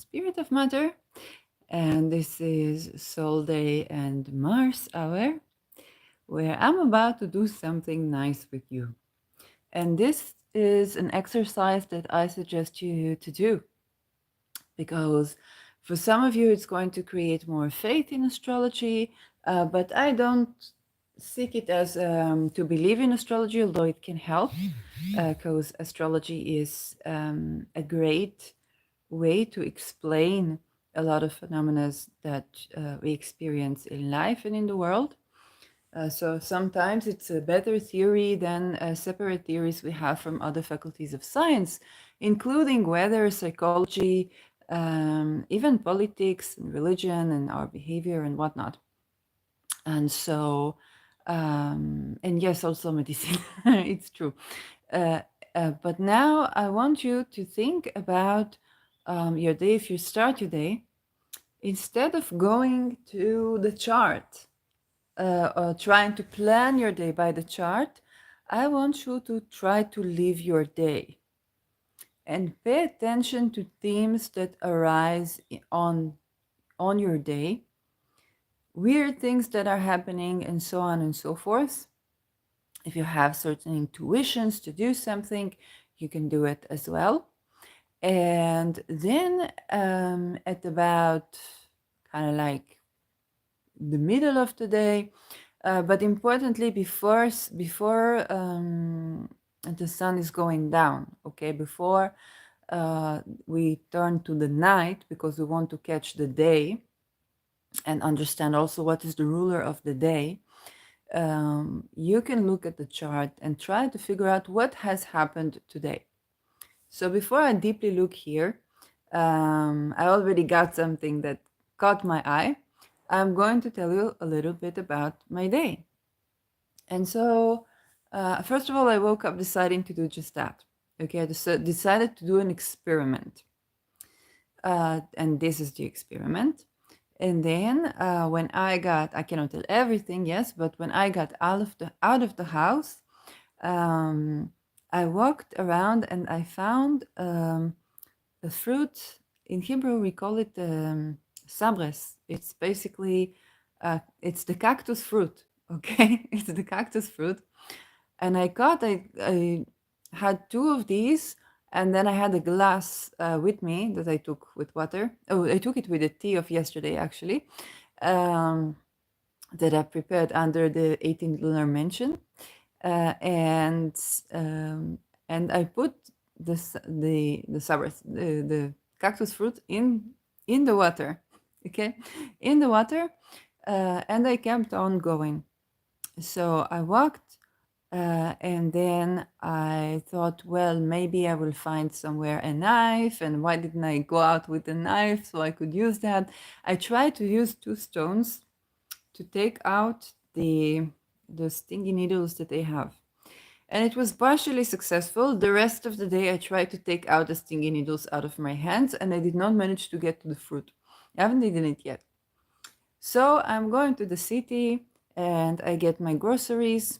Spirit of Matter, and this is Sol Day and Mars Hour, where I'm about to do something nice with you. And this is an exercise that I suggest you to do because for some of you it's going to create more faith in astrology, but I don't seek it as to believe in astrology, although it can help because astrology is a great way to explain a lot of phenomena that we experience in life and in the world. So sometimes it's a better theory than separate theories we have from other faculties of science, including weather, psychology, even politics and religion and our behavior and whatnot. And so, and yes, also medicine, it's true. Uh, but now I want you to think about your day. If you start your day, instead of going to the chart or trying to plan your day by the chart, I want you to try to live your day and pay attention to themes that arise on your day, weird things that are happening, and so on and so forth. If you have certain intuitions to do something, you can do it as well. And then at about kind of like the middle of the day, but importantly before the sun is going down, okay, before we turn to the night, because we want to catch the day and understand also what is the ruler of the day. You can look at the chart and try to figure out what has happened today. So before I deeply look here, I already got something that caught my eye. I'm going to tell you a little bit about my day. And so, first of all, I woke up deciding to do just that. Okay, I decided to do an experiment. And this is the experiment. And then when I cannot tell everything, yes, but when I got out of the house, um, I walked around and I found a fruit. In Hebrew we call it sabres. It's basically it's the cactus fruit. Okay, it's the cactus fruit, and I had two of these, and then I had a glass with me that I took with water. Oh, I took it with the tea of yesterday actually, um, that I prepared under the 18th lunar mention, uh, and um, and I put the sabres, the cactus fruit in the water, okay, in the water, and I kept on going. So I walked, and then I thought, well, maybe I will find somewhere a knife, and why didn't I go out with a knife so I could use that? I tried to use two stones to take out the stingy needles that they have. And it was partially successful. The rest of the day, I tried to take out the stingy needles out of my hands, and I did not manage to get to the fruit. I haven't eaten it yet. So I'm going to the city and I get my groceries,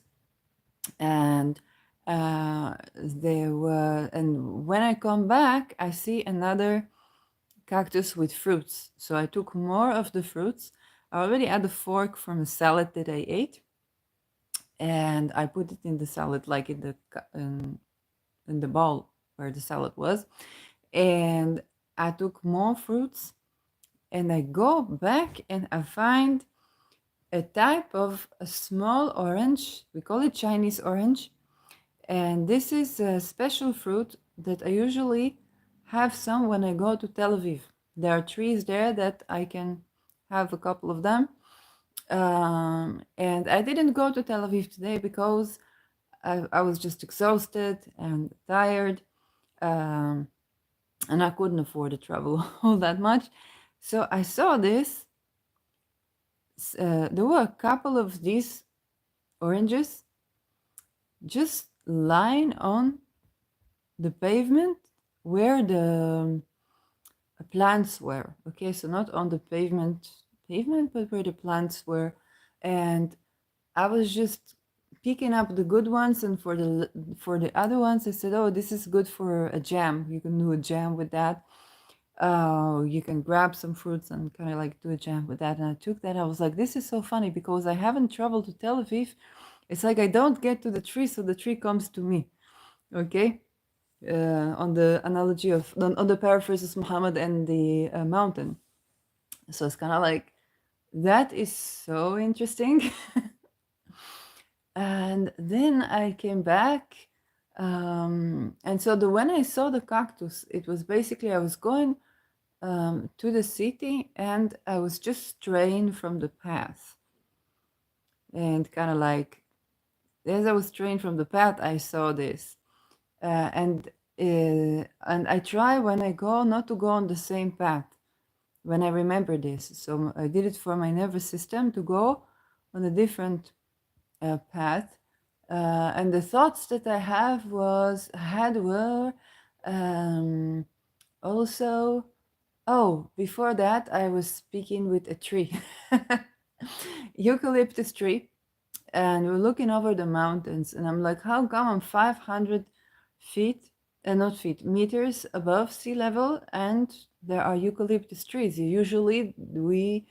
and and when I come back, I see another cactus with fruits. So I took more of the fruits. I already had a fork from a salad that I ate, and I put it in the salad, like in the bowl where the salad was. And I took more fruits, and I go back and I find a type of a small orange. We call it Chinese orange. And this is a special fruit that I usually have some when I go to Tel Aviv. There are trees there that I can have a couple of them. And I didn't go to Tel Aviv today because I was just exhausted and tired. Um, and I couldn't afford to travel all that much. So I saw this. There were a couple of these oranges just lying on the pavement where the plants were. Okay, so not on the pavement, but where the plants were. And I was just picking up the good ones, and for the other ones, I said, "Oh, this is good for a jam. You can do a jam with that." You can grab some fruits and kind of like do a jam with that. And I took that. I was like, this is so funny because I haven't traveled to Tel Aviv. It's like I don't get to the tree, so the tree comes to me. Okay. On the analogy of, on the paraphrases Muhammad and the mountain. So it's kind of like, that is so interesting. And then I came back. And so when I saw the cactus, it was basically, I was going to the city and I was just straying from the path. And kind of like, as I was straying from the path, I saw this. And I try when I go not to go on the same path when I remember this. So I did it for my nervous system to go on a different path. And the thoughts that I had were um, also, oh, before that I was speaking with a tree, eucalyptus tree, and we're looking over the mountains, and I'm like, how come I'm 500 feet, not feet, meters above sea level, and there are eucalyptus trees? Usually the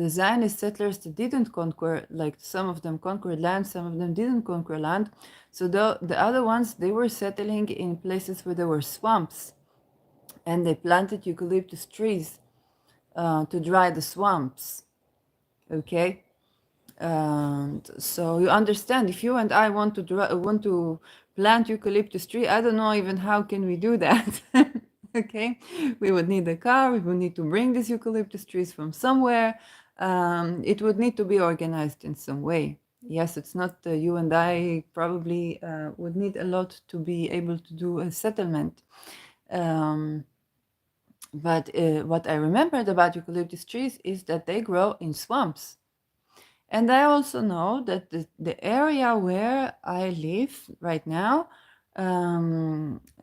Zionist settlers that didn't conquer, like some of them conquered land, some of them didn't conquer land. So the other ones, they were settling in places where there were swamps, and they planted eucalyptus trees to dry the swamps. Okay, and so you understand, if you and I want to plant eucalyptus tree, I don't know even how can we do that. Okay, we would need a car, we would need to bring these eucalyptus trees from somewhere. It would need to be organized in some way. Yes, it's not you and I probably would need a lot to be able to do a settlement. um, but what I remembered about eucalyptus trees is that they grow in swamps. And I also know that the area where I live right now,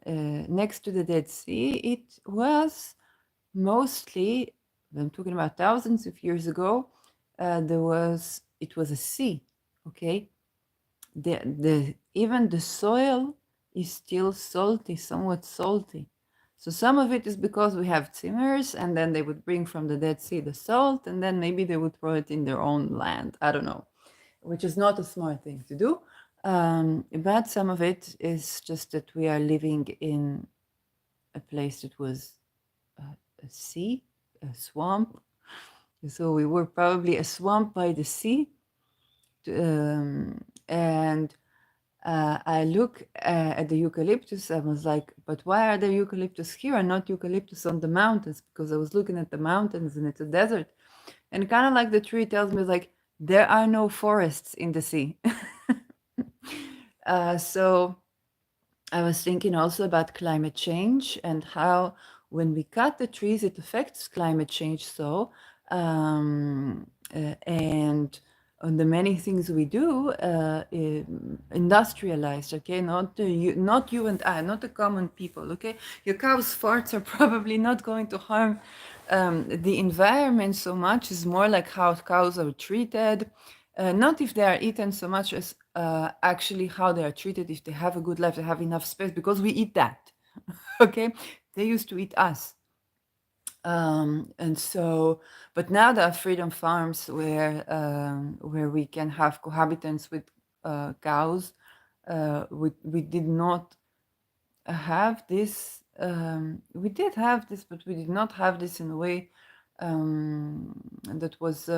next to the Dead Sea, it was mostly, I'm talking about thousands of years ago, it was a sea, okay? The even the soil is still salty, somewhat salty. So some of it is because we have timbers, and then they would bring from the Dead Sea the salt, and then maybe they would throw it in their own land. I don't know, which is not a smart thing to do. But some of it is just that we are living in a place that was a sea, a swamp. So we were probably a swamp by the sea. And I look at the eucalyptus. I was like, but why are there eucalyptus here and not eucalyptus on the mountains? Because I was looking at the mountains and it's a desert. And kind of like the tree tells me, like, there are no forests in the sea. So I was thinking also about climate change and how when we cut the trees, it affects climate change. So, and on the many things we do, industrialized, okay, not you and I, not the common people, okay. Your cow's farts are probably not going to harm the environment so much. It's more like how cows are treated, not if they are eaten so much as actually how they are treated, if they have a good life, they have enough space, because we eat that. Okay, they used to eat us. And so, but now there are freedom farms where we can have cohabitants with cows. We did not have this. We did have this, but we did not have this in a way that was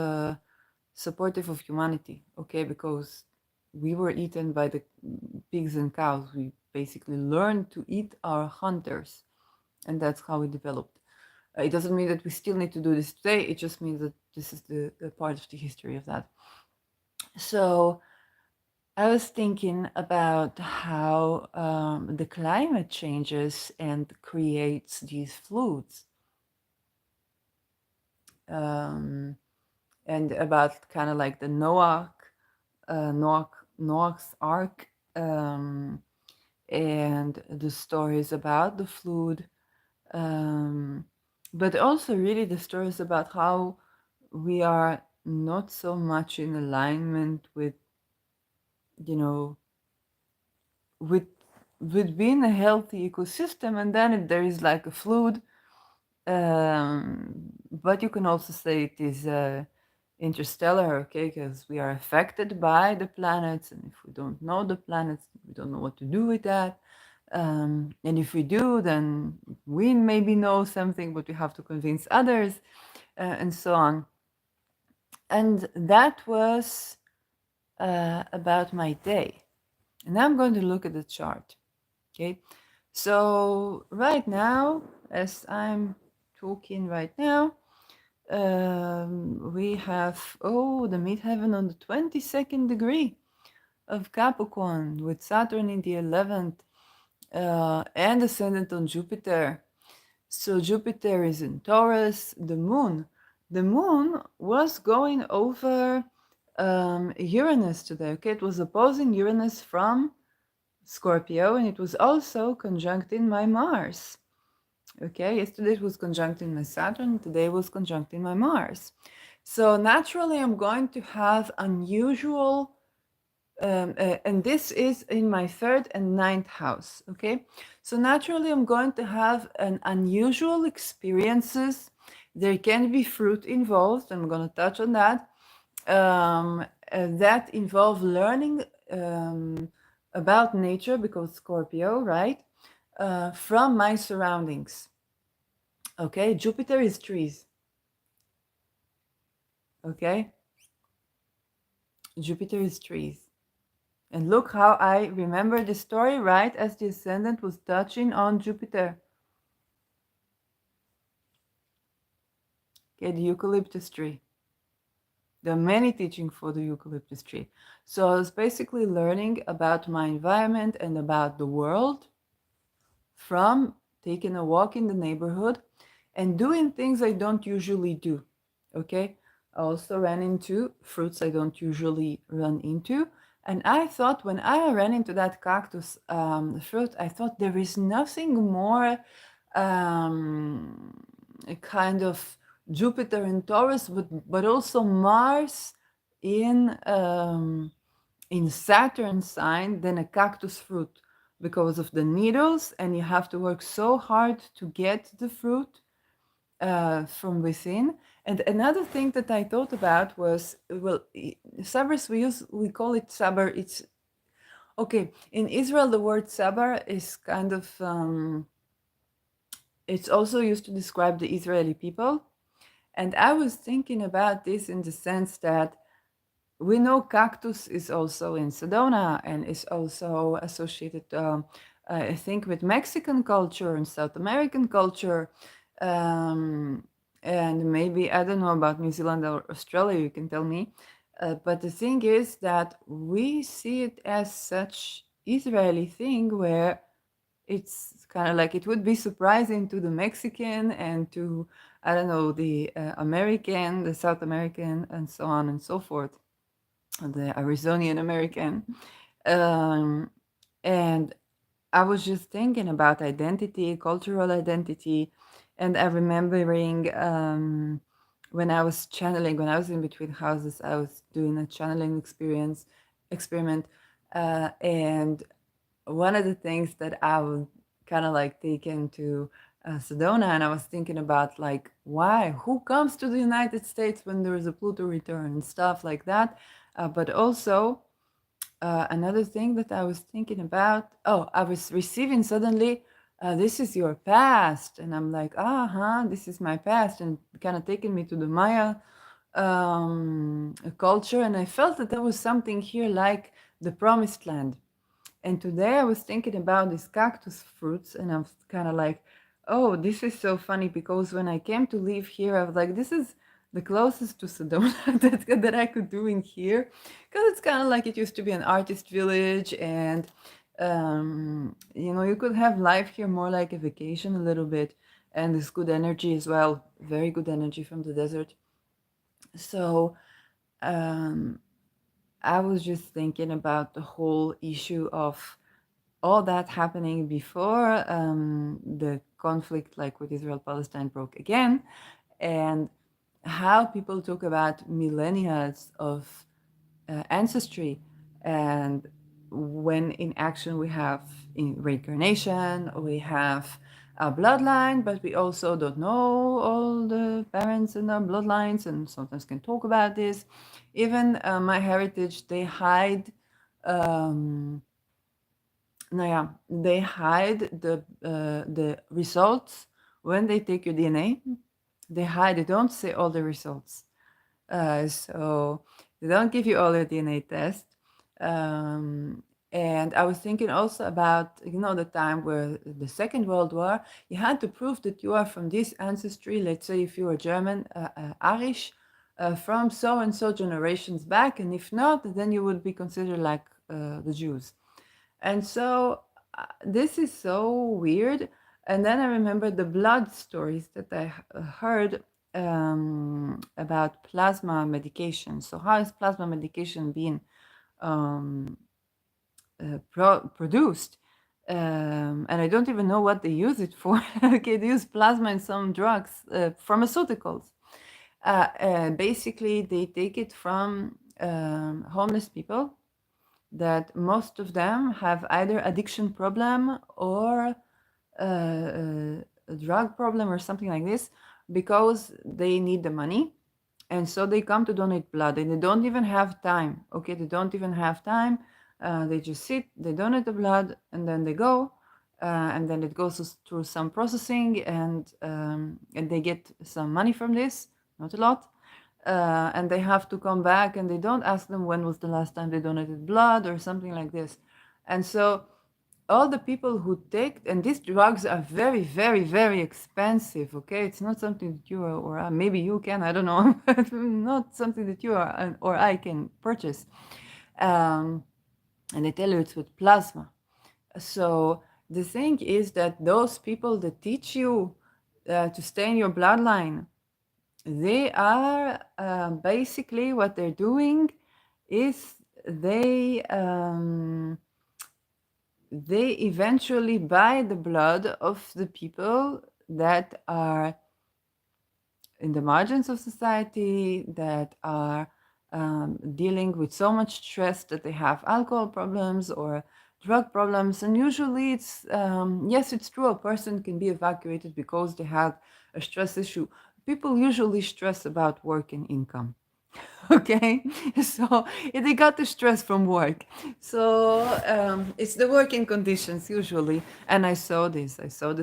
supportive of humanity. Okay, because we were eaten by the pigs and cows. We basically learned to eat our hunters, and that's how we developed. It doesn't mean that we still need to do this today. It just means that this is the part of the history of that. So I was thinking about how the climate changes and creates these floods, and about kind of like the Noah's Ark, and the stories about the flood, but also really the stories about how we are not so much in alignment with, you know, with with being a healthy ecosystem, and then if there is like a flood, But you can also say it is interstellar, okay, because we are affected by the planets, and if we don't know the planets, we don't know what to do with that. And if we do, then we maybe know something, but we have to convince others, and so on. And that was about my day. And now I'm going to look at the chart. Okay. So right now, as I'm talking right now, we have, oh, the midheaven on the 22nd degree of Capricorn with Saturn in the 11th and ascendant on Jupiter. So Jupiter is in Taurus. The moon was going over Uranus today. Okay, it was opposing Uranus from Scorpio, and it was also conjuncting my Mars. Okay, yesterday it was conjuncting my Saturn, today it was conjuncting my Mars. So naturally, I'm going to have unusual, and this is in my third and ninth house. Okay, so naturally, I'm going to have an unusual experiences. There can be fruit involved. I'm going to touch on that. That involve learning about nature because Scorpio, right? From my surroundings. Okay, Jupiter is trees. Okay, Jupiter is trees. And look how I remember the story right as the ascendant was touching on Jupiter. Okay, the eucalyptus tree. There are many teachings for the eucalyptus tree. So I was basically learning about my environment and about the world from taking a walk in the neighborhood and doing things I don't usually do. Okay, I also ran into fruits I don't usually run into. And I thought when I ran into that cactus fruit, I thought there is nothing more a kind of Jupiter in Taurus, but also Mars in Saturn sign than a cactus fruit because of the needles, and you have to work so hard to get the fruit from within. And another thing that I thought about was, well, sabers we call it saber. It's okay in Israel. The word saber is kind of it's also used to describe the Israeli people. And I was thinking about this in the sense that we know cactus is also in Sedona and is also associated, I think, with Mexican culture and South American culture. Um, and maybe, I don't know about New Zealand or Australia, you can tell me. But the thing is that we see it as such Israeli thing where it's kind of like it would be surprising to the Mexican and to, I don't know, the American, the South American, and so on and so forth, the Arizonian American. Um, and I was just thinking about identity, cultural identity, and I remembering when I was channeling, when I was in between houses, I was doing a channeling experiment, and one of the things that I would kind of like take into Sedona, and I was thinking about like why, who comes to the United States when there is a Pluto return and stuff like that, but also another thing that I was thinking about, oh, I was receiving suddenly, this is your past. And I'm like, this is my past. And kind of taking me to the Maya culture. And I felt that there was something here like the promised land. And today I was thinking about these cactus fruits, and I was kind of like, oh, this is so funny because when I came to live here, I was like, this is the closest to Sedona that I could do in here, because it's kind of like it used to be an artist village, and you could have life here more like a vacation a little bit, and there's good energy as well, very good energy from the desert. So um, I was just thinking about the whole issue of all that happening before the conflict, like with Israel Palestine, broke again, and how people talk about millennia of ancestry, and when in action we have in reincarnation, we have bloodline, but we also don't know all the parents in our bloodlines, and sometimes can talk about this. Even my heritage, they hide. Um, they hide the results when they take your DNA. They hide. They don't say all the results. So they don't give you all your DNA test. Um, and I was thinking also about, the time where the Second World War, you had to prove that you are from this ancestry. Let's say if you are German, Irish, from so and so generations back, and if not, then you would be considered like the Jews. And so this is so weird. And then I remember the blood stories that I heard about plasma medication. So how is plasma medication being um, produced? And I don't even know what they use it for. Okay, they use plasma in some drugs, pharmaceuticals. Basically, they take it from homeless people that most of them have either addiction problem or a drug problem or something like this, because they need the money, and so they come to donate blood, and they don't even have time. Okay, they don't even have time. They just sit, they donate the blood, and then they go, and then it goes through some processing, and they get some money from this, not a lot, and they have to come back, and they don't ask them when was the last time they donated blood or something like this. And so all the people who take, and these drugs are very, very, very expensive. Okay, it's not something that you or maybe you can, I don't know, not something that you or I can purchase. um, and they tell you it's with plasma. So the thing is that those people that teach you to stay in your bloodline, they are basically, what they're doing is they eventually buy the blood of the people that are in the margins of society, that are dealing with so much stress that they have alcohol problems or drug problems. And usually it's, yes, it's true, a person can be evacuated because they have a stress issue. People usually stress about work and income. Okay, so they got the stress from work. So it's the working conditions usually. And I saw this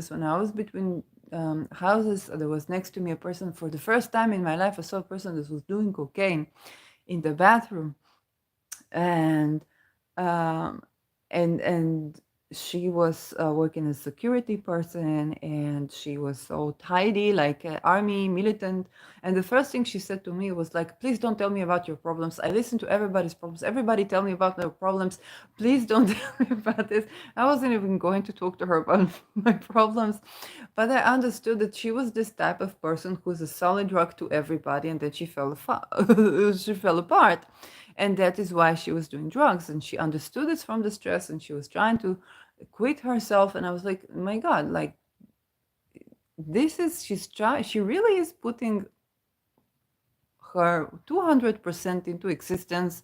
when I was between houses. There was next to me a person, for the first time in my life I saw a person that was doing cocaine in the bathroom. And um, and she was working as a security person, and she was so tidy, like army militant. And the first thing she said to me was like, please don't tell me about your problems. I listen to everybody's problems. Everybody tell me about their problems. Please don't tell me about this. I wasn't even going to talk to her about my problems, but I understood that she was this type of person who's a solid rock to everybody, and that she she fell apart. And that is why she was doing drugs, and she understood this from the stress, and she was trying to quit herself. And I was like, my God, like, she really is putting her 200% into existence.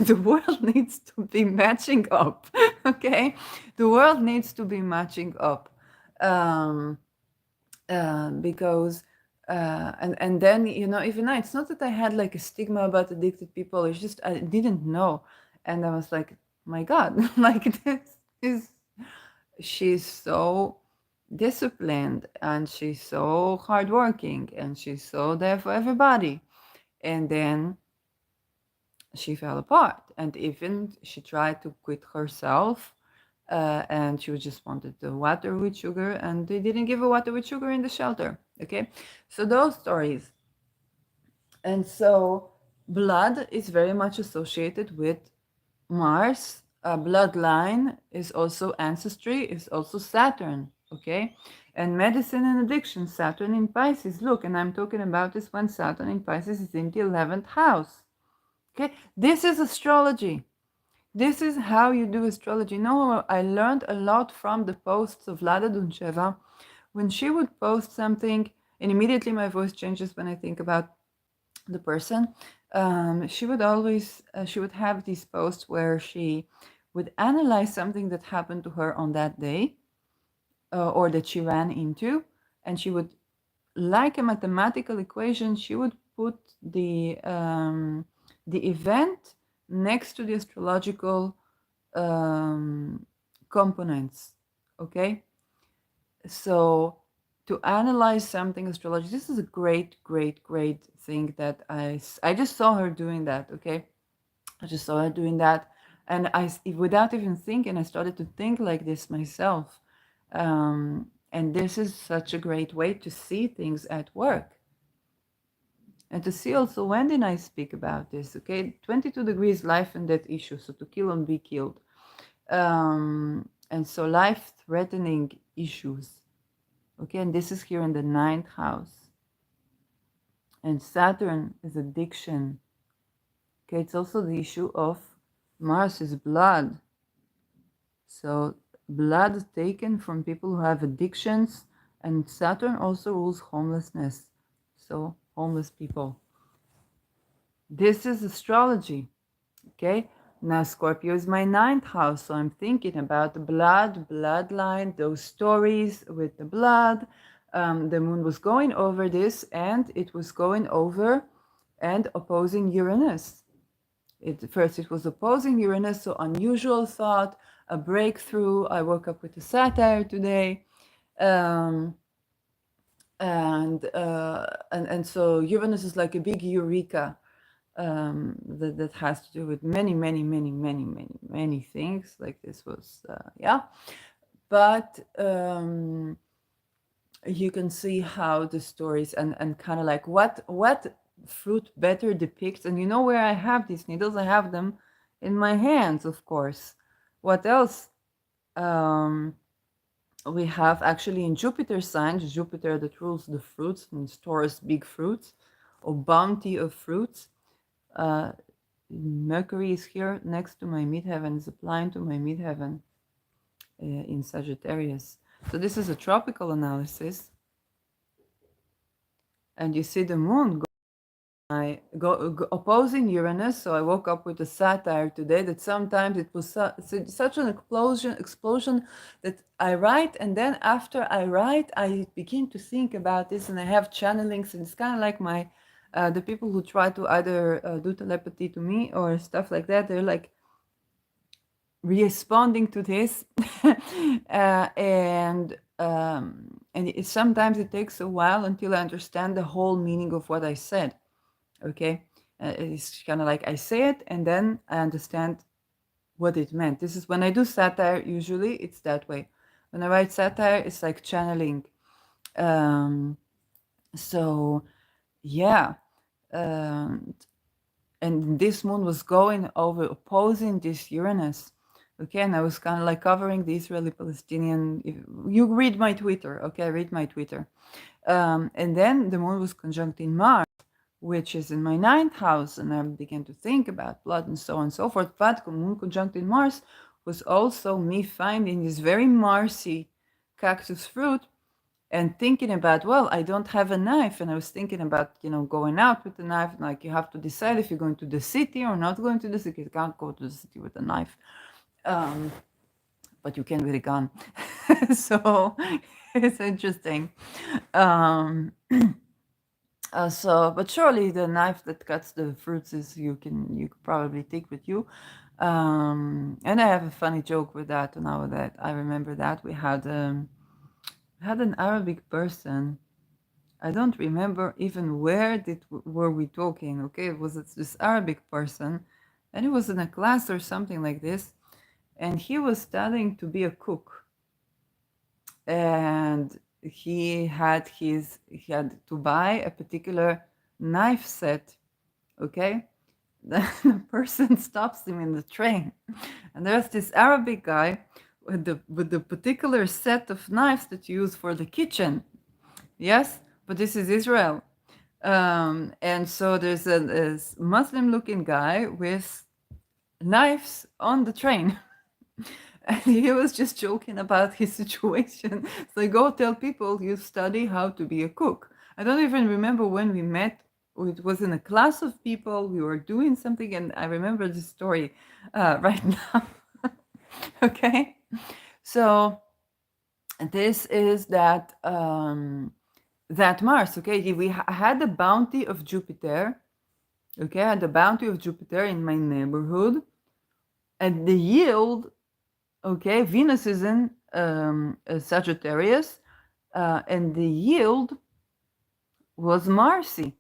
The world needs to be matching up. Okay, the world needs to be matching up. um, because and then, even now, it's not that I had like a stigma about addicted people, it's just I didn't know. And I was like, my God, like, this is she's so disciplined, and she's so hardworking, and she's so there for everybody. And then she fell apart, and even she tried to quit herself, and she just wanted the water with sugar, and they didn't give her water with sugar in the shelter. Okay, so those stories. And so blood is very much associated with Mars. Bloodline is also ancestry, is also Saturn. Okay, and medicine and addiction, Saturn in Pisces. Look, and I'm talking about this when Saturn in Pisces is in the 11th house. Okay, this is astrology. This is how you do astrology. No, I learned a lot from the posts of Lada Duncheva. When she would post something, and immediately my voice changes when I think about the person, she would have these posts where she would analyze something that happened to her on that day, or that she ran into, and she would, like a mathematical equation, she would put the event next to the astrological components. Okay, so to analyze something astrology, this is a great thing that I just saw her doing that. Okay, I just saw her doing that, and without even thinking, I started to think like this myself. And this is such a great way to see things at work, and to see also when did I speak about this. Okay, 22 degrees, life and death issue, so to kill and be killed, and so life-threatening issues. Okay, and this is here in the ninth house, and Saturn is addiction. Okay, it's also the issue of Mars is blood. So blood taken from people who have addictions, and Saturn also rules homelessness. So homeless people. This is astrology. Okay. Now Scorpio is my ninth house, so I'm thinking about the blood, bloodline, those stories with the blood. The moon was going over this, and it was going over and opposing Uranus. First it was opposing Uranus, so unusual thought, a breakthrough. I woke up with a satire today, um, and so Uranus is like a big eureka, that has to do with many things. Like this was yeah, but you can see how the stories and kind of like what fruit better depicts. And you know where I have these needles? I have them in my hands, of course. What else? We have actually in Jupiter signs, Jupiter that rules the fruits and stores big fruits or bounty of fruits. Mercury is here next to my midheaven, is applying to my midheaven in Sagittarius. So this is a tropical analysis. And you see the moon opposing Uranus. So I woke up with a satire today that sometimes it was such an explosion that I write, and then after I write, I begin to think about this, and I have channelings, and it's kind of like my the people who try to either do telepathy to me or stuff like that. They're like responding to this, and sometimes it takes a while until I understand the whole meaning of what I said. Okay, it's kind of like I say it and then I understand what it meant. This is when I do satire. Usually, it's that way. When I write satire, it's like channeling. So, yeah, and this moon was going over opposing this Uranus. Okay, and I was kind of like covering the Israeli-Palestinian. You read my Twitter, okay? Read my Twitter. And then the moon was conjuncting Mars, which is in my ninth house, and I began to think about blood and so on and so forth. But moon conjuncting Mars was also me finding this very Marsy cactus fruit and thinking about, well, I don't have a knife, and I was thinking about, going out with a knife. Like, you have to decide if you're going to the city or not going to the city. You can't go to the city with a knife, but you can with a gun. So it's interesting. But surely the knife that cuts the fruits is you could probably take with you. And I have a funny joke with that. Now that I remember that we had an Arabic person. I don't remember even were we talking. Okay, it was this Arabic person, and it was in a class or something like this, and he was studying to be a cook, and he had to buy a particular knife set. Okay, the person stops him in the train, and there's this Arabic guy with the particular set of knives that you use for the kitchen. Yes, but this is Israel. And so there's a Muslim looking guy with knives on the train. And he was just joking about his situation. So I go tell people, you study how to be a cook. I don't even remember when we met. It was in a class of people. We were doing something, and I remember the story right now. Okay, so this is that that Mars. Okay, we had the bounty of Jupiter. Okay, I had the bounty of Jupiter in my neighborhood, and the yield. Okay, Venus is in Sagittarius, and the yield was Marcy.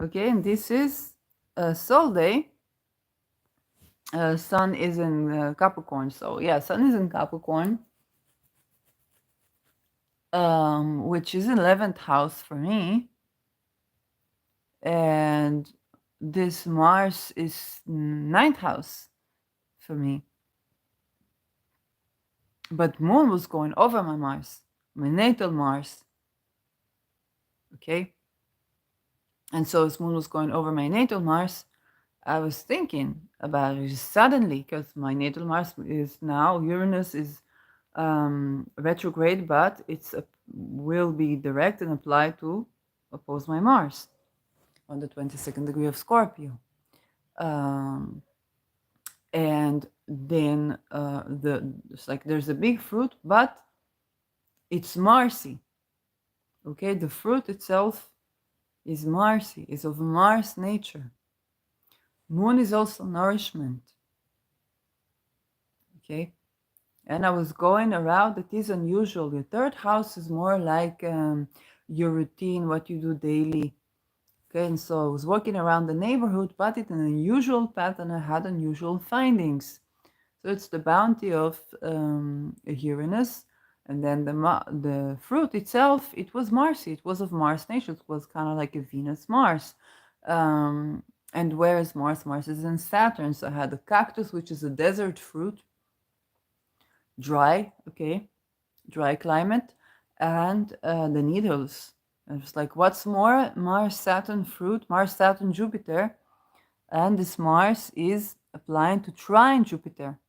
Okay, and this is Sol Day. Sun is in Capricorn, so yeah, Sun is in Capricorn, which is 11th house for me, and this Mars is 9th house for me. But Moon was going over my Mars, my natal Mars. Okay, and so as Moon was going over my natal Mars, I was thinking about it suddenly, because my natal Mars is now, Uranus is retrograde, but it's will be direct and apply to oppose my Mars on the 22nd degree of Scorpio. And then it's like there's a big fruit, but it's Marsy. Okay, the fruit itself is Marsy, is of Mars nature. Moon is also nourishment. Okay, and I was going around. It is unusual. The third house is more like your routine, what you do daily. Okay, and so I was walking around the neighborhood, but in an unusual pattern, I had unusual findings. So it's the bounty of Uranus, and then the fruit itself, it was Marsy. It was of Mars nature. It was kind of like a Venus Mars. And where is Mars? Mars is in Saturn. So I had the cactus, which is a desert fruit, dry, okay, dry climate, and the needles. And it's like, what's more? Mars, Saturn fruit, Mars, Saturn, Jupiter, and this Mars is applying to trine Jupiter.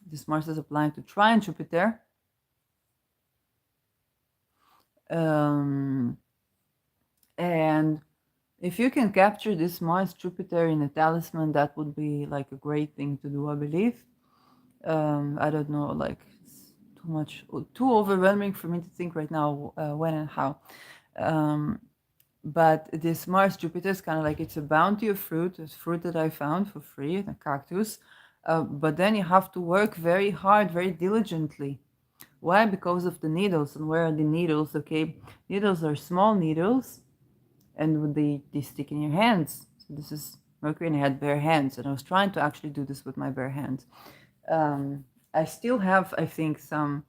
This Mars is applying to trine Jupiter. And if you can capture this Mars Jupiter in a talisman, that would be like a great thing to do, I believe. I don't know, like it's too overwhelming for me to think right now when and how. But this Mars Jupiter is kind of like, it's a bounty of fruit. It's fruit that I found for free, a cactus. But then you have to work very hard, very diligently. Why? Because of the needles. And where are the needles? Okay, needles are small needles, and they stick in your hands. So this is Mercury, and I had bare hands, and I was trying to actually do this with my bare hands. I still have, I think, some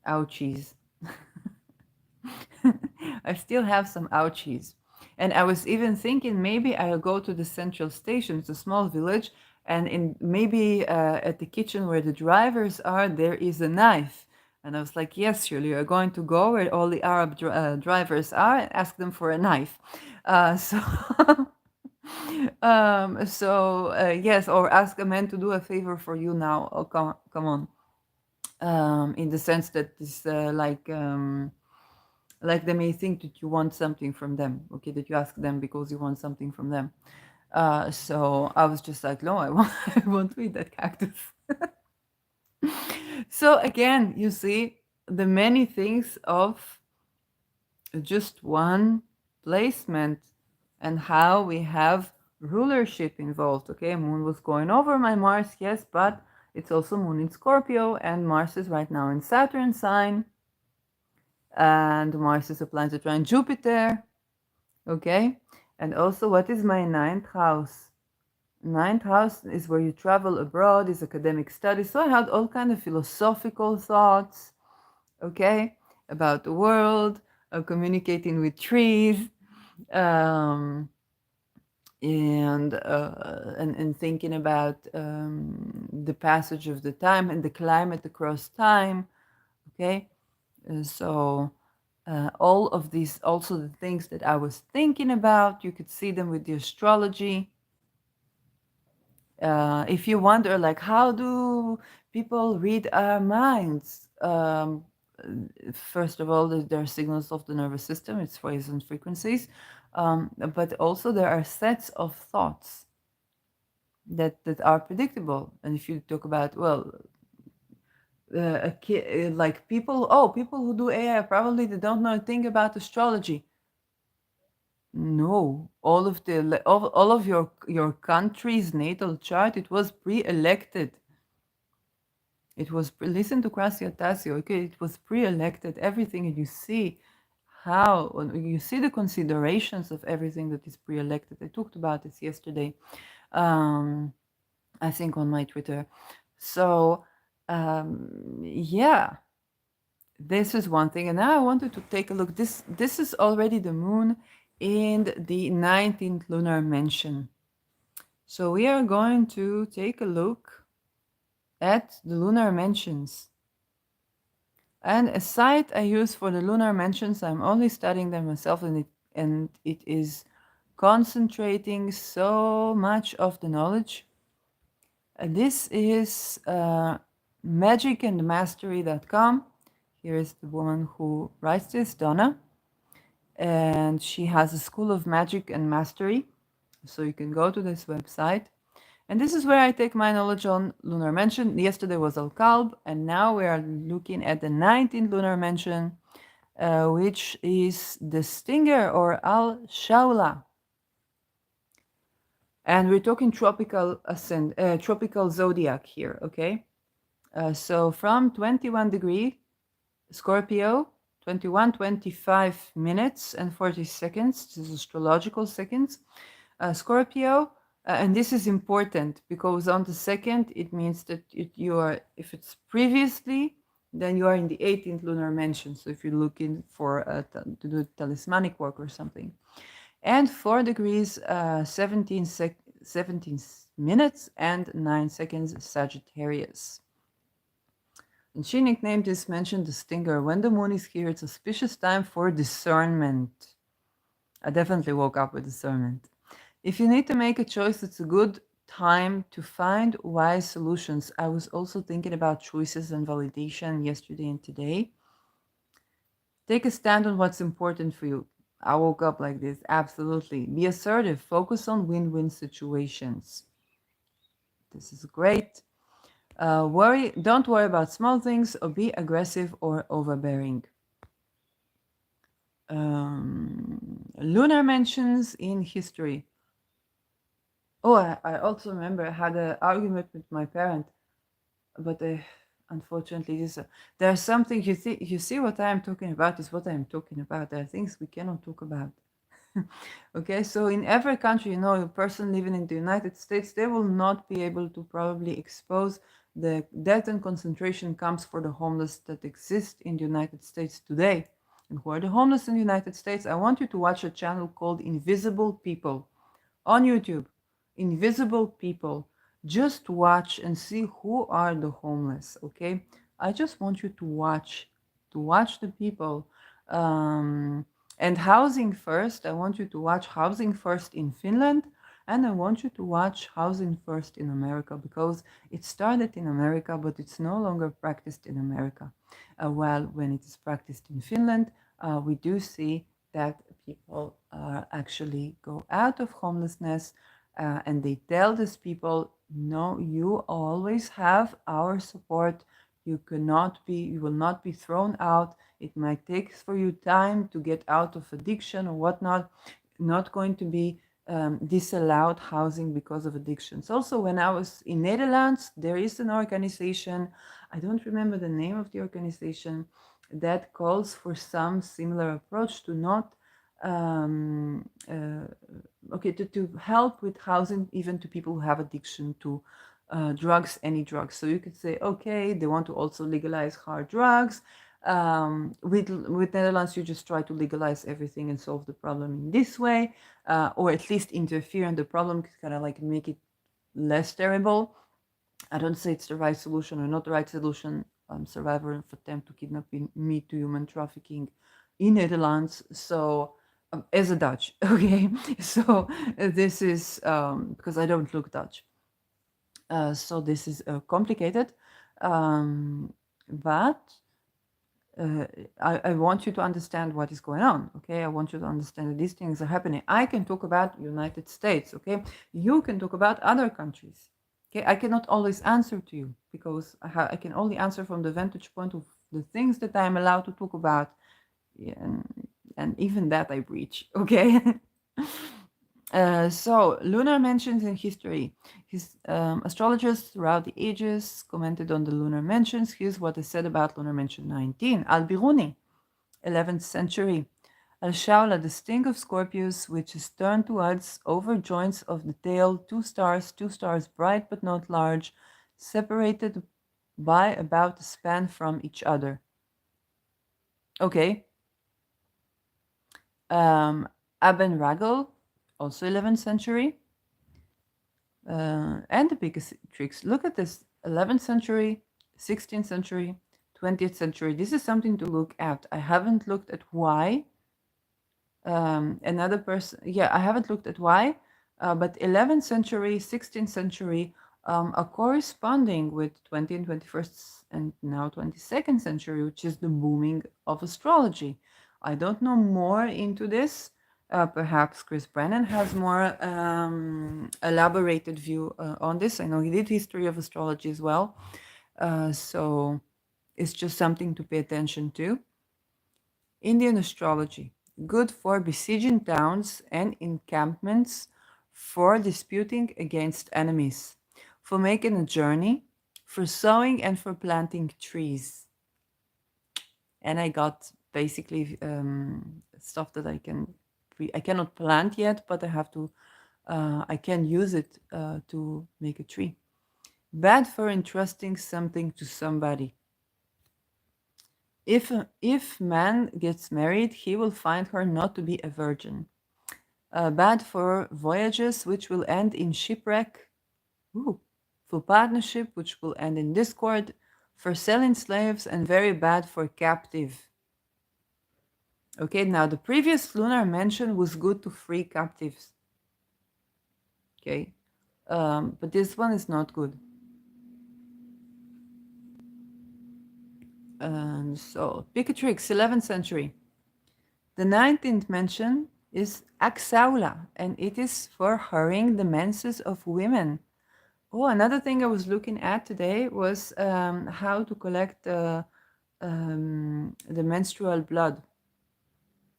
ouchies. I still have some ouchies. And I was even thinking maybe I'll go to the central station. It's a small village, and maybe at the kitchen where the drivers are, there is a knife. And I was like, yes, surely you're going to go where all the Arab drivers are and ask them for a knife. So yes, or ask a man to do a favor for you now. Oh, come on. In the sense that this like they may think that you want something from them. Okay, that you ask them because you want something from them. So I was just like, no, I want to eat that cactus. So again, you see the many things of just one placement and how we have rulership involved. Okay, Moon was going over my Mars, yes, but it's also Moon in Scorpio, and Mars is right now in Saturn sign, and Mars is a planet around Jupiter. Okay, and also, what is my ninth house? Ninth house is where you travel abroad, is academic studies. So I had all kind of philosophical thoughts, okay, about the world, communicating with trees, um, and thinking about the passage of the time and the climate across time, okay. So all of these, also the things that I was thinking about, you could see them with the astrology. If you wonder, like, how do people read our minds? First of all, there are signals of the nervous system, it's waves and frequencies, but also there are sets of thoughts that are predictable. And if you talk about, well, like people who do AI probably they don't know a thing about astrology. No, all of your country's natal chart, it was pre-elected. It was listen to Gracia Tasio. Okay, it was pre-elected. Everything, and you see how you see the considerations of everything that is pre-elected. I talked about this yesterday. Um, I think on my Twitter. So yeah, this is one thing. And now I wanted to take a look. This is already the moon in the 19th lunar mansion. So we are going to take a look at the lunar mansions. And a site I use for the lunar mansions, I'm only studying them myself, and it is concentrating so much of the knowledge. This is magicandmastery.com. Here is the woman who writes this, Donna, and she has a school of magic and mastery. So you can go to this website. And this is where I take my knowledge on lunar mansion. Yesterday was Al Kalb, and now we are looking at the 19th lunar mansion, which is the Stinger or Al Shaula. And we're talking tropical zodiac here, okay? So from 21 degree Scorpio, 21:25 minutes and 40 seconds. This is astrological seconds. Scorpio, and this is important because on the second, it means that you are, if it's previously, then you are in the 18th lunar mansion. So if you're looking for to do talismanic work or something. And 4 degrees, 17 minutes and 9 seconds, Sagittarius. And she nicknamed this mansion the Stinger. When the moon is here, it's auspicious time for discernment. I definitely woke up with discernment. If you need to make a choice, it's a good time to find wise solutions. I was also thinking about choices and validation yesterday and today. Take a stand on what's important for you. I woke up like this, absolutely. Be assertive, focus on win-win situations. This is great. Don't worry about small things or be aggressive or overbearing. Lunar mentions in history. Oh, I also remember I had an argument with my parent, but unfortunately, there are some things you see what I am talking about is what I am talking about. There are things we cannot talk about. Okay, so in every country, a person living in the United States, they will not be able to probably expose the death and concentration camps for the homeless that exist in the United States today. And who are the homeless in the United States? I want you to watch a channel called Invisible People on YouTube. Invisible People. Just watch and see who are the homeless, okay? I just want you to watch the people. And Housing First, I want you to watch Housing First in Finland, and I want you to watch Housing First in America, because it started in America, but it's no longer practiced in America. While when it is practiced in Finland, we do see that people actually go out of homelessness, and they tell these people, no, you always have our support. You will not be thrown out. It might take for you time to get out of addiction or whatnot. Not going to be disallowed housing because of addictions. Also, when I was in Netherlands, there is an organization, I don't remember the name of the organization, that calls for some similar approach to not to help with housing even to people who have addiction to drugs, any drugs. So you could say, okay, they want to also legalize hard drugs. With Netherlands, you just try to legalize everything and solve the problem in this way, or at least interfere in the problem, kind of like make it less terrible. I don't say it's the right solution or not the right solution. I'm survivor of attempt to kidnapping, me to human trafficking in Netherlands. So as a Dutch, okay. So this is because I don't look Dutch. So this is complicated, but I want you to understand what is going on, okay? I want you to understand that these things are happening. I can talk about United States, okay? You can talk about other countries. Okay, I cannot always answer to you because I can only answer from the vantage point of the things that I'm allowed to talk about. Yeah, and even that I breach. Okay. So, lunar mentions in history. Astrologers throughout the ages commented on the lunar mentions. Here's what is said about lunar mention 19. Al-Biruni, 11th century. Al-Shawla, the sting of Scorpius, which is turned towards over joints of the tail, two stars bright but not large, separated by about a span from each other. Okay. Aben Ragel, also 11th century. And the biggest tricks. Look at this 11th century, 16th century, 20th century. This is something to look at. I haven't looked at why. Another person, yeah, I haven't looked at why, but 11th century, 16th century are corresponding with 20th and 21st and now 22nd century, which is the booming of astrology. I don't know more into this. Perhaps Chris Brennan has more elaborated view on this. I know he did history of astrology as well, so it's just something to pay attention to. Indian astrology, good for besieging towns and encampments, for disputing against enemies, for making a journey, for sowing and for planting trees. And I got basically stuff that I cannot plant yet, but I can use it to make a tree. Bad for entrusting something to somebody. If man gets married, he will find her not to be a virgin. Bad for voyages, which will end in shipwreck. Ooh. For partnership, which will end in discord. For selling slaves, and very bad for captive. Okay, now the previous lunar mention was good to free captives. Okay, but this one is not good. So, Picatrix, 11th century. The 19th mention is Axaula, and it is for hurrying the menses of women. Oh, another thing I was looking at today was how to collect the menstrual blood.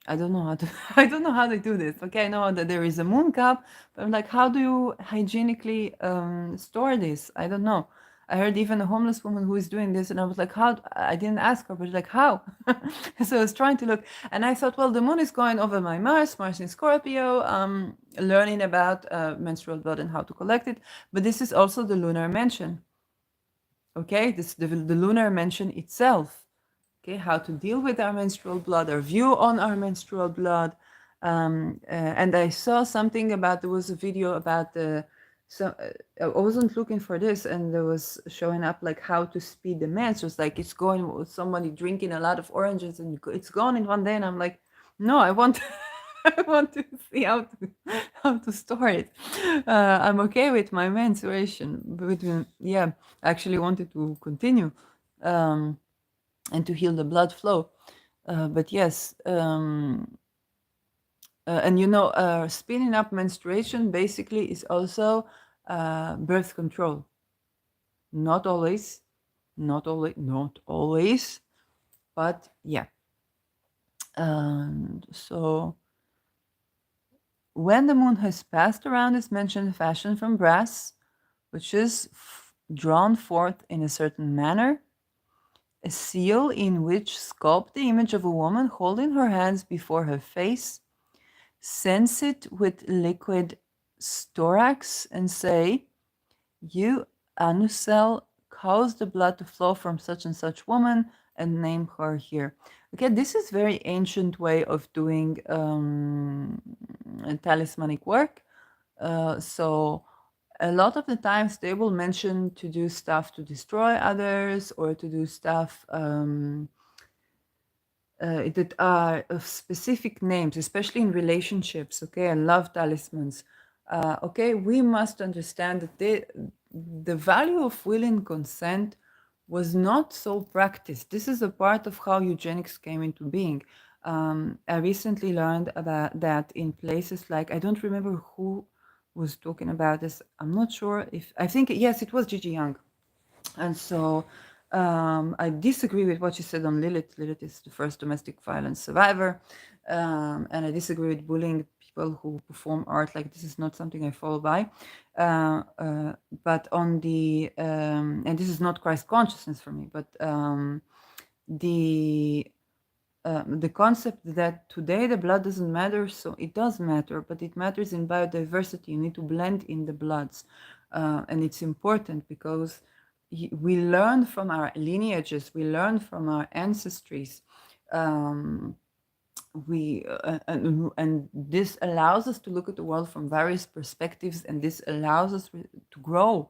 I don't know how to. I don't know how they do this. Okay, I know that there is a moon cup, but I'm like, how do you hygienically store this? I don't know. I heard even a homeless woman who is doing this, and I was like, how? I didn't ask her, but like, how? So I was trying to look, and I thought, well, the moon is going over my Mars in Scorpio, learning about menstrual blood and how to collect it. But this is also the lunar mention. Okay, this the lunar mention itself. Okay, how to deal with our menstrual blood, our view on our menstrual blood. And I saw something about, there was a video about the, so I wasn't looking for this, and there was showing up like how to speed the mens. It's like it's going with somebody drinking a lot of oranges and it's gone in one day, and I'm like, no, I want I want to see how to store it. I'm okay with my menstruation, but yeah, I actually wanted to continue. And to heal the blood flow. But yes, and speeding up menstruation basically is also birth control. Not always, not always, but yeah. And so when the moon has passed around is mentioned fashion from brass, which is drawn forth in a certain manner, a seal in which sculpt the image of a woman holding her hands before her face, sense it with liquid storax, and say, you, Anusel, cause the blood to flow from such and such woman, and name her here. Okay, this is very ancient way of doing talismanic work. So a lot of the times they will mention to do stuff to destroy others, or to do stuff that are of specific names, especially in relationships. Okay, I love talismans. Okay, we must understand that the value of will and consent was not so practiced. This is a part of how eugenics came into being. I recently learned about that in places like, I don't remember who was talking about this. I'm not sure if I think yes, it was Gigi Young, and so I disagree with what she said on Lilith. Lilith is the first domestic violence survivor, and I disagree with bullying people who perform art. Like this is not something I follow by. Uh, uh, but on the and this is not Christ consciousness for me, but the the concept that today the blood doesn't matter, so it does matter, but it matters in biodiversity. You need to blend in the bloods, and it's important because we learn from our lineages, we learn from our ancestries. Um, and this allows us to look at the world from various perspectives, and this allows us to grow.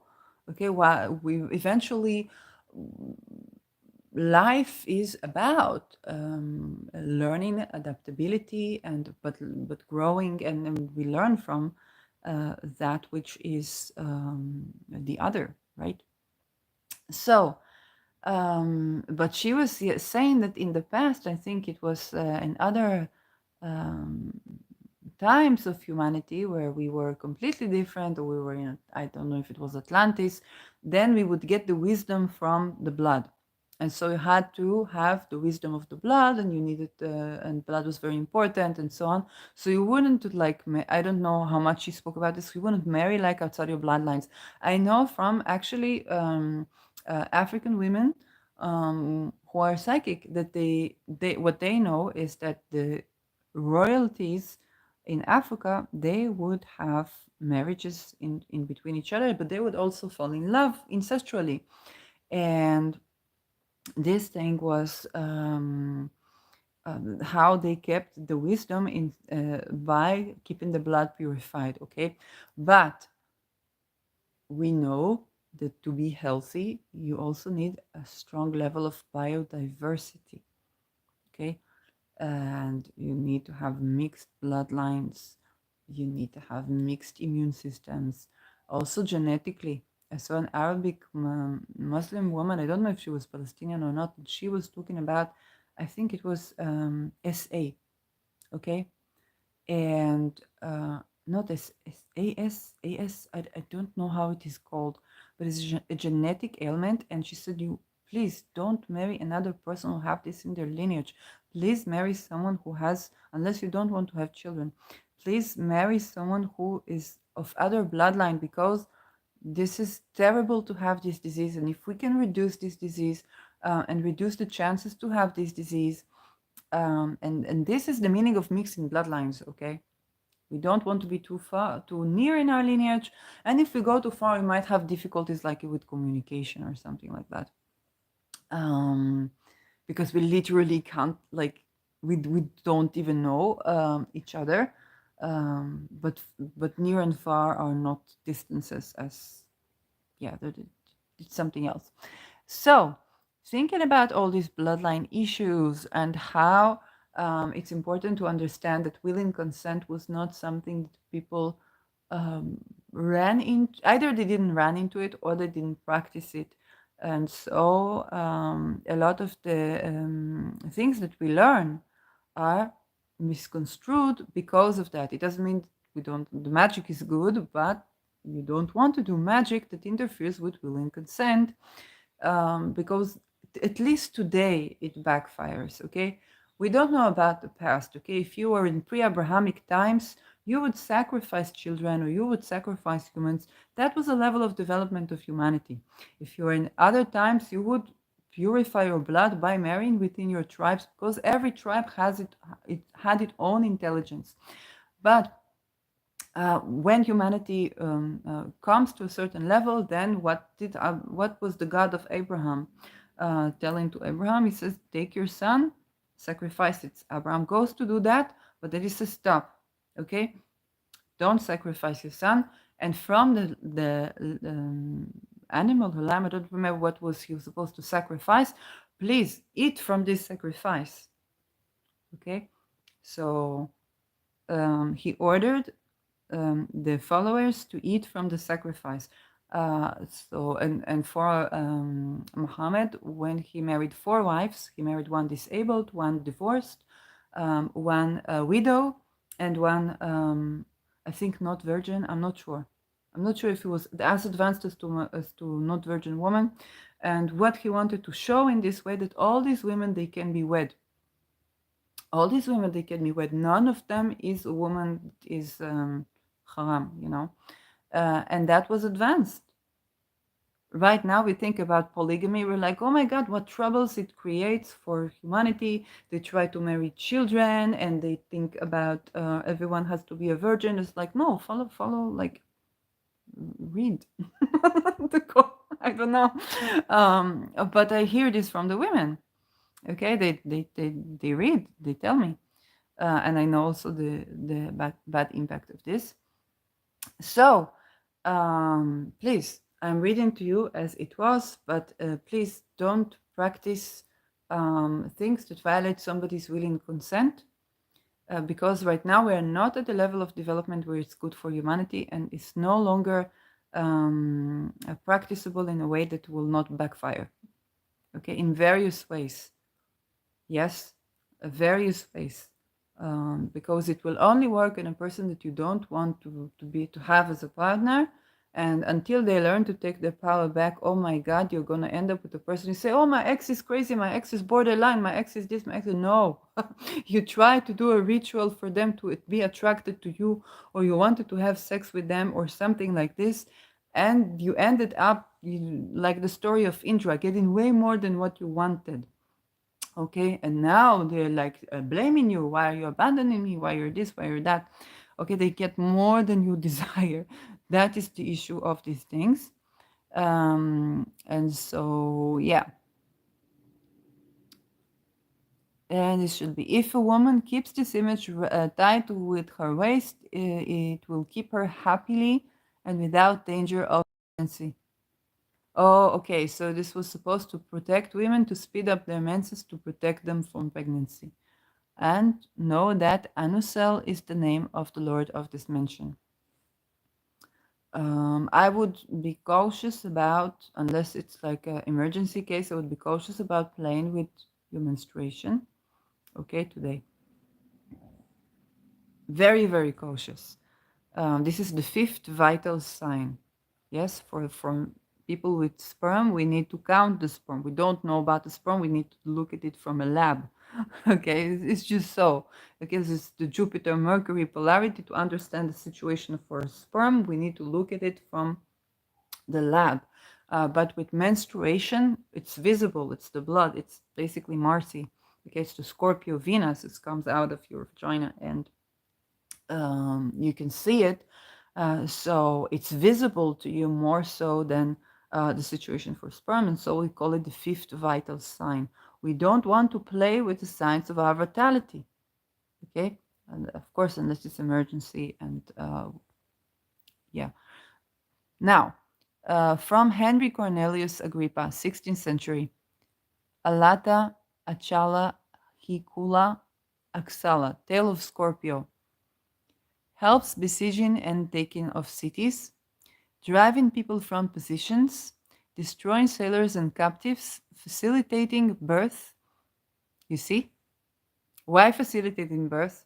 Okay, while we eventually life is about learning adaptability and but growing, and we learn from that which is the other, right? So but she was saying that in the past, I think it was in other um, times of humanity where we were completely different, or we were in, I don't know if it was Atlantis, then we would get the wisdom from the blood. And so you had to have the wisdom of the blood, and you needed, and blood was very important, and so on. So you wouldn't like, I don't know how much she spoke about this. You wouldn't marry like outside your bloodlines. I know from actually African women who are psychic that they what they know is that the royalties in Africa, they would have marriages in between each other, but they would also fall in love ancestrally. And this thing was how they kept the wisdom in by keeping the blood purified. Okay, but we know that to be healthy, you also need a strong level of biodiversity. Okay, and you need to have mixed bloodlines, you need to have mixed immune systems, also genetically. I saw an Arabic Muslim woman, I don't know if she was Palestinian or not, but she was talking about, I think it was SA, okay? And not I don't know how it is called, but it's a genetic ailment. And she said, you please don't marry another person who have this in their lineage. Please marry someone who has, unless you don't want to have children, please marry someone who is of other bloodline, because this is terrible to have this disease. And if we can reduce this disease and reduce the chances to have this disease, and this is the meaning of mixing bloodlines, okay? We don't want to be too far, too near in our lineage. And if we go too far, we might have difficulties like with communication or something like that. Um, because we literally can't, like, we don't even know each other. But near and far are not distances as, yeah, it's something else. So, thinking about all these bloodline issues and how it's important to understand that willing consent was not something that people um, ran into, either they didn't run into it or they didn't practice it. And so, a lot of the things that we learn are misconstrued because of that. It doesn't mean we don't, the magic is good, but you don't want to do magic that interferes with willing consent, because at least today it backfires. Okay, we don't know about the past. Okay, if you were in pre-Abrahamic times, you would sacrifice children or you would sacrifice humans. That was a level of development of humanity. If you were in other times, you would purify your blood by marrying within your tribes, because every tribe has it had its own intelligence. But when humanity comes to a certain level, then what was the God of Abraham telling to Abraham? He says, "Take your son, sacrifice it." Abraham goes to do that, but then he says, "Stop, okay? Don't sacrifice your son." And from the animal, the lamb, I don't remember what was he was supposed to sacrifice. Please eat from this sacrifice, okay? So he ordered the followers to eat from the sacrifice. And for Muhammad, when he married 4 wives, he married one disabled, one divorced, one widow, and one I think not virgin. I'm not sure. I'm not sure if he was as advanced as to not virgin woman. And what he wanted to show in this way, that all these women, they can be wed. All these women, they can be wed. None of them is a woman is haram, you know. And that was advanced. Right now we think about polygamy, we're like, oh my god, what troubles it creates for humanity. They try to marry children and they think about everyone has to be a virgin. It's like, no, follow, like, read the code. I don't know. But I hear this from the women. Okay, they read, they tell me, and I know also the bad impact of this. So, please, I'm reading to you as it was, but please don't practice things that violate somebody's will and consent, because right now we are not at the level of development where it's good for humanity and it's no longer practicable in a way that will not backfire. Okay, in various ways. Yes, various ways, because it will only work in a person that you don't want to have as a partner. And until they learn to take their power back, oh my God, you're gonna end up with a person you say, "Oh, my ex is crazy, my ex is borderline, my ex is this, my ex is..." No, you try to do a ritual for them to be attracted to you, or you wanted to have sex with them, or something like this, and you ended up like the story of Indra, getting way more than what you wanted. Okay, and now they're like blaming you, why are you abandoning me, why you're this, why you're that. Okay, they get more than you desire. That is the issue of these things. And so, yeah. And it should be, if a woman keeps this image tied with her waist, it will keep her happily and without danger of pregnancy. Oh, okay, so this was supposed to protect women, to speed up their menses, to protect them from pregnancy. And know that Anusel is the name of the Lord of this mansion. I would be cautious about, unless it's like an emergency case, I would be cautious about playing with your menstruation. Okay, today. Very, very cautious. This is the fifth vital sign. Yes, for people with sperm, we need to count the sperm. We don't know about the sperm, we need to look at it from a lab. Okay, it's just so. Because it's the Jupiter Mercury polarity. To understand the situation for sperm, we need to look at it from the lab. But with menstruation, it's visible, it's the blood, it's basically Marcy. Okay, it's the Scorpio Venus, it comes out of your vagina, and you can see it. So it's visible to you more so than the situation for sperm. And so we call it the fifth vital sign. We don't want to play with the signs of our vitality. Okay? And of course, unless it's emergency. And yeah. Now, from Henry Cornelius Agrippa, 16th century. Alata, Achala, Hikula, Axala, tail of Scorpio. Helps besieging and taking of cities, driving people from positions, destroying sailors and captives, facilitating birth. You see? Why facilitating birth?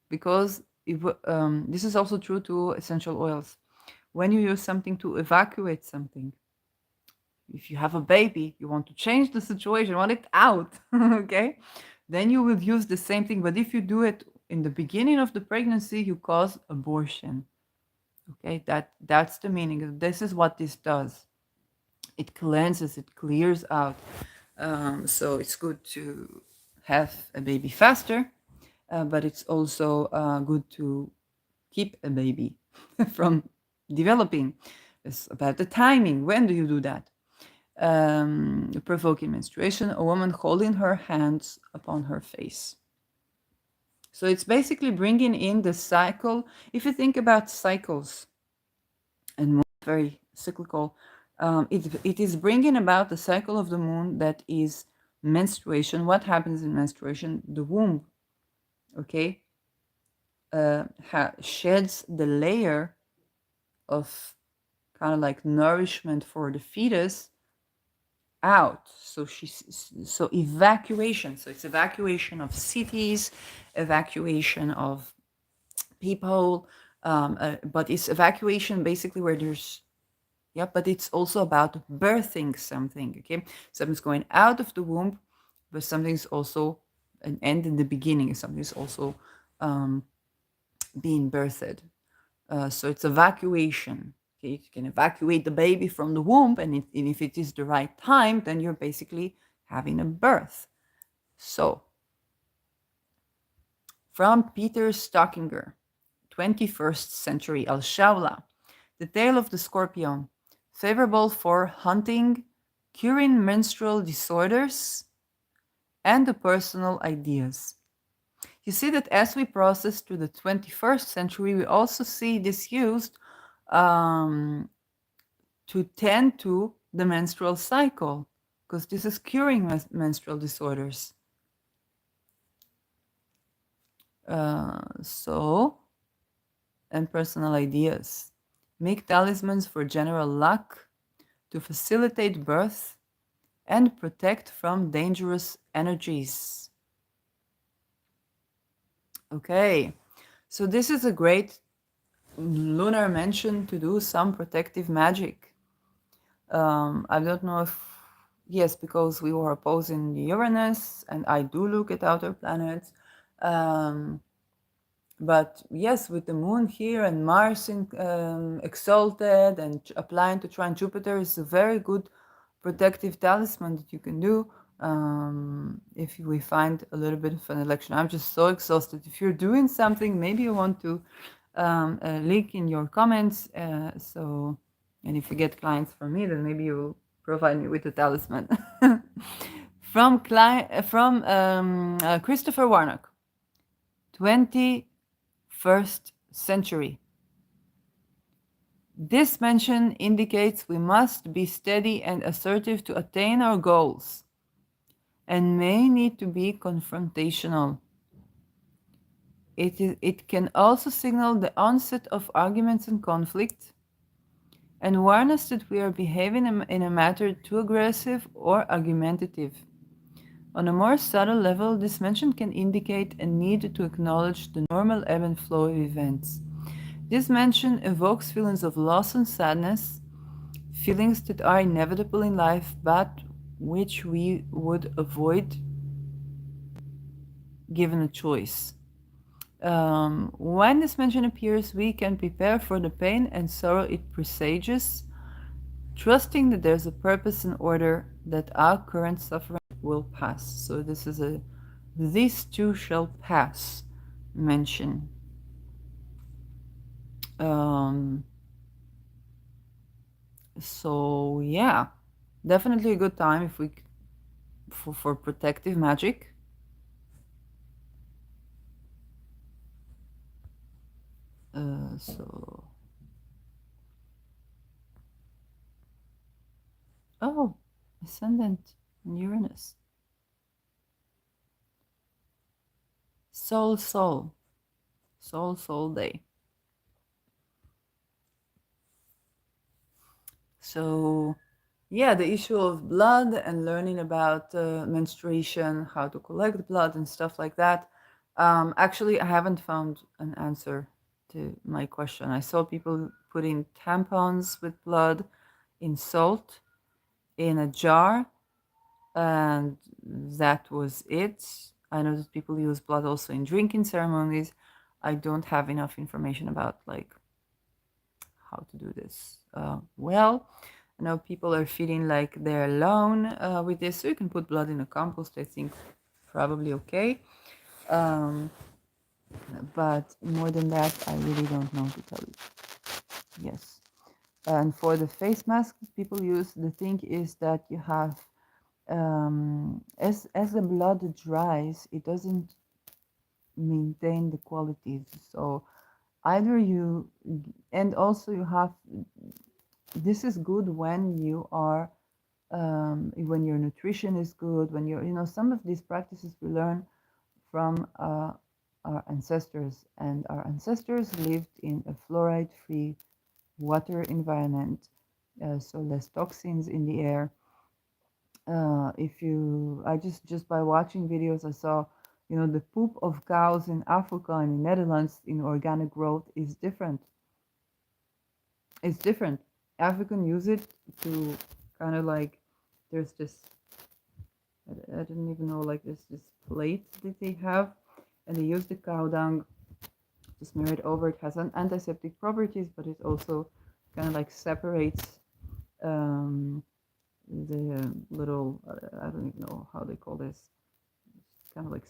Because this is also true to essential oils. When you use something to evacuate something, if you have a baby, you want to change the situation, you want it out, okay? Then you will use the same thing. But if you do it in the beginning of the pregnancy, you cause abortion. Okay, that's the meaning. This is what this does. It cleanses, it clears out. So it's good to have a baby faster, but it's also good to keep a baby from developing. It's about the timing. When do you do that? Provoking menstruation, a woman holding her hands upon her face. So it's basically bringing in the cycle. If you think about cycles, and very cyclical, it is bringing about the cycle of the moon, that is menstruation. What happens in menstruation? The womb, okay, sheds the layer of kind of like nourishment for the fetus out. So evacuation. So it's evacuation of cities, evacuation of peephole. But it's evacuation basically where there's, yeah, but it's also about birthing something, okay? Something's going out of the womb, but something's also an end in the beginning. Something's also being birthed. So it's evacuation. Okay, you can evacuate the baby from the womb, and if it is the right time, then you're basically having a birth. So, from Peter Stockinger, 21st century Al Shawla, the tale of the scorpion, favorable for hunting, curing menstrual disorders, and the personal ideas. You see that as we process through the 21st century, we also see this used um, to tend to the menstrual cycle, because this is curing menstrual disorders. So, and personal ideas. Make talismans for general luck, to facilitate birth, and protect from dangerous energies. Okay, so this is a great lunar mansion to do some protective magic. I don't know if, yes, because we were opposing Uranus, and I do look at outer planets. Um, but yes, with the moon here and Mars exalted and applying to trine Jupiter is a very good protective talisman that you can do if we find a little bit of an election. I'm just so exhausted. If you're doing something, maybe you want to link in your comments. And if you get clients from me, then maybe you'll provide me with a talisman. From Christopher Warnock, 21st century. This mention indicates we must be steady and assertive to attain our goals, and may need to be confrontational. It can also signal the onset of arguments and conflict, and warn us that we are behaving in a matter too aggressive or argumentative. On a more subtle level, this mention can indicate a need to acknowledge the normal ebb and flow of events. This mention evokes feelings of loss and sadness, feelings that are inevitable in life but which we would avoid given a choice. When this mention appears, we can prepare for the pain and sorrow it presages, trusting that there's a purpose and order, that our current suffering will pass. So this is a "these too shall pass" mention. So yeah, definitely a good time if we for protective magic. So oh, ascendant in Uranus. Soul day. So yeah, the issue of blood and learning about menstruation, how to collect blood and stuff like that. Actually, I haven't found an answer to my question. I saw people putting tampons with blood in salt in a jar, and that was it. I know that people use blood also in drinking ceremonies. I don't have enough information about like how to do this. Well, I know people are feeling like they're alone with this, so you can put blood in a compost. I think probably okay. But more than that, I really don't know to tell you. Yes. And for the face mask people use, the thing is that you have as the blood dries, it doesn't maintain the qualities. So either you, and also you have, this is good when you are when your nutrition is good, when you're, some of these practices we learn from our ancestors, and our ancestors lived in a fluoride free water environment, so less toxins in the air. If you, I just by watching videos, I saw You know, the poop of cows in Africa and in Netherlands in organic growth is different. It's different. African use it to kind of like, there's this, I didn't even know, like there's this plate that they have, and they use the cow dung to smear it over. It has an antiseptic properties, but it also kind of like separates um, the little, I don't even know how they call this, kind of like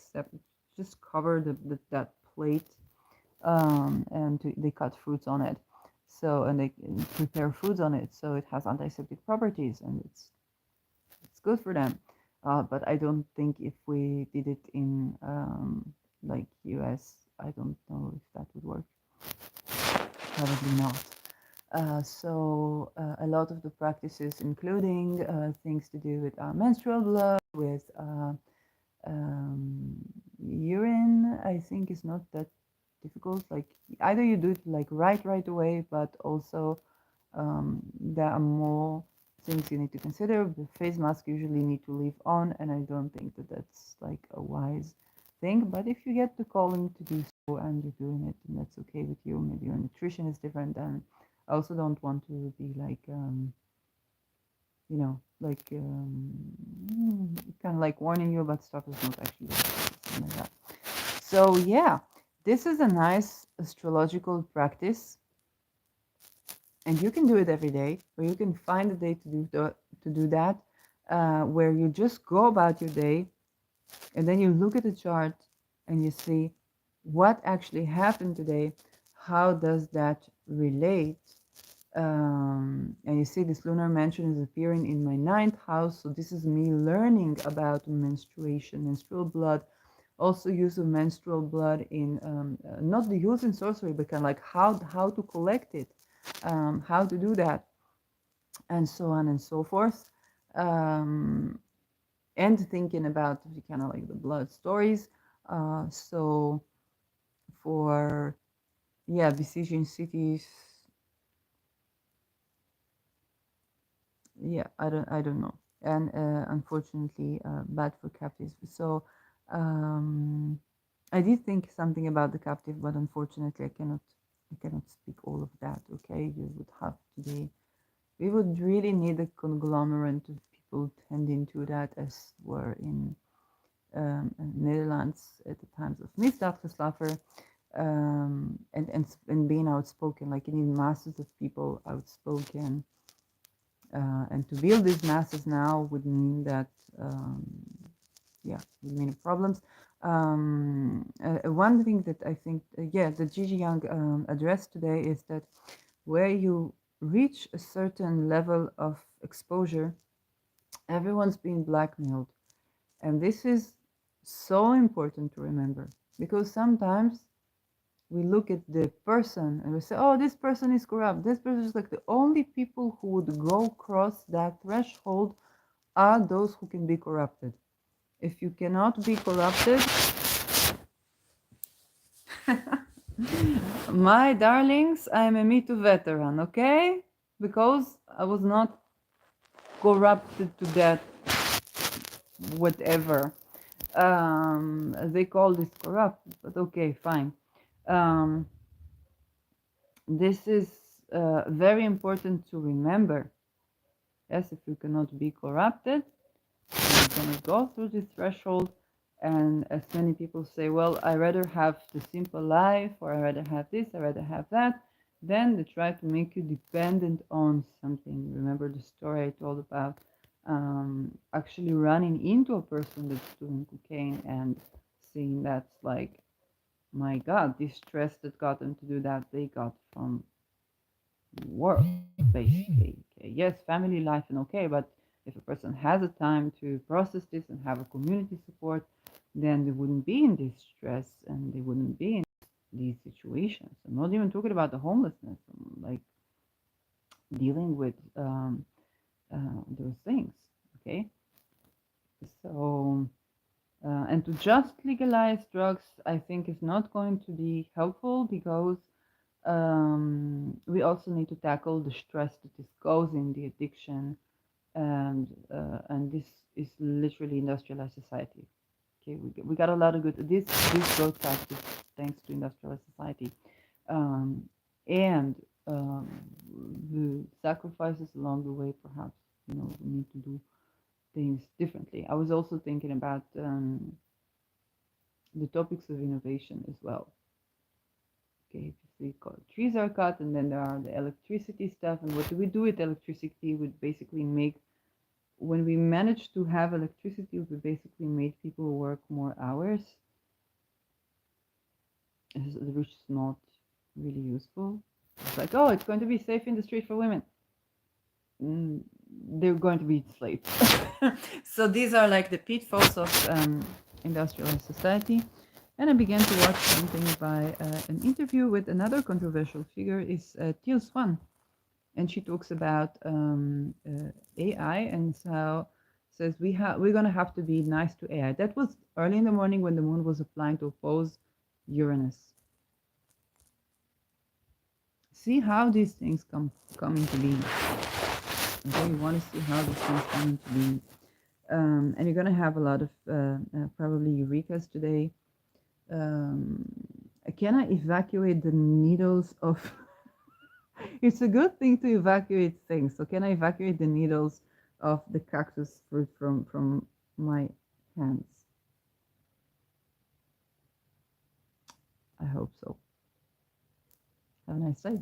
just cover that plate, and they cut fruits on it. So, and they prepare foods on it. So it has antiseptic properties, and it's good for them. But I don't think if we did it in like US, I don't know if that would work. Probably not. A lot of the practices, including things to do with menstrual blood, with um, urine, I think is not that difficult. Like either you do it like right away, but also there are more things you need to consider. The face mask usually need to leave on, and I don't think that that's like a wise thing. But if you get the calling to do so and you're doing it, and that's okay with you, maybe your nutrition is different, and I also don't want to be like you know, like kind of like warning you about stuff that's not actually something like that. So yeah, this is a nice astrological practice, and you can do it every day, or you can find a day to do that, where you just go about your day, and then you look at the chart and you see what actually happened today. How does that relate? And you see this lunar mansion is appearing in my ninth house, so this is me learning about menstruation, menstrual blood, also use of menstrual blood in not the use in sorcery, but kind of like how to collect it, how to do that, and so on and so forth. um, and thinking about kind of like the blood stories. So for, yeah, besieging cities, yeah, I don't know, and unfortunately bad for captives. So um, I did think something about the captive, but unfortunately I cannot speak all of that. Okay, you would have to be, we would really need a conglomerate of people tending to that, as were in Netherlands at the times of misdaadgeslaver, and being outspoken, like you need masses of people outspoken, and to build these masses now would mean that yeah, would mean problems. One thing that I think, yeah, that Gigi Young addressed today is that where you reach a certain level of exposure, everyone's being blackmailed. And this is so important to remember, because sometimes we look at the person and we say, oh, this person is corrupt. This person is like, the only people who would go cross that threshold are those who can be corrupted. If you cannot be corrupted, my darlings, I'm a Me Too veteran, okay? Because I was not corrupted to that, whatever. They call this corrupt, but okay, fine. Um, this is very important to remember. Yes, if you cannot be corrupted, you cannot go through this threshold. And as many people say, well, I rather have the simple life, or I rather have this, I rather have that, then they try to make you dependent on something. Remember the story I told about actually running into a person that's doing cocaine and seeing that's like, my God, this stress that got them to do that, they got from work, basically. Okay, yes, family life and okay, but if a person has a time to process this and have a community support, then they wouldn't be in this stress and they wouldn't be in these situations. I'm not even talking about the homelessness, like dealing with those things. Okay, so and to just legalize drugs, I think is not going to be helpful, because we also need to tackle the stress that is causing the addiction, and this is literally industrialized society. Okay, we got a lot of good. This broadcast is thanks to Industrialized Society, um, and um, the sacrifices along the way. Perhaps we need to do things differently. I was also thinking about the topics of innovation as well. Okay, if you see trees are cut, and then there are the electricity stuff. And what do we do with electricity? We basically make when we managed to have electricity, we basically made people work more hours, which is not really useful. It's like, oh, it's going to be safe in the street for women. They're going to be slaves. So these are like the pitfalls of industrialized society. And I began to watch something by an interview with another controversial figure, is Teal Swan. And she talks about AI and how says we're gonna have to be nice to AI. That was early in the morning when the moon was applying to oppose Uranus. See how these things come into being. Okay, you want to see how these things come into being. And you're gonna have a lot of probably eurekas today. Can I evacuate the needles of it's a good thing to evacuate things. So can I evacuate the needles of the cactus fruit from my hands? I hope so. Have a nice day.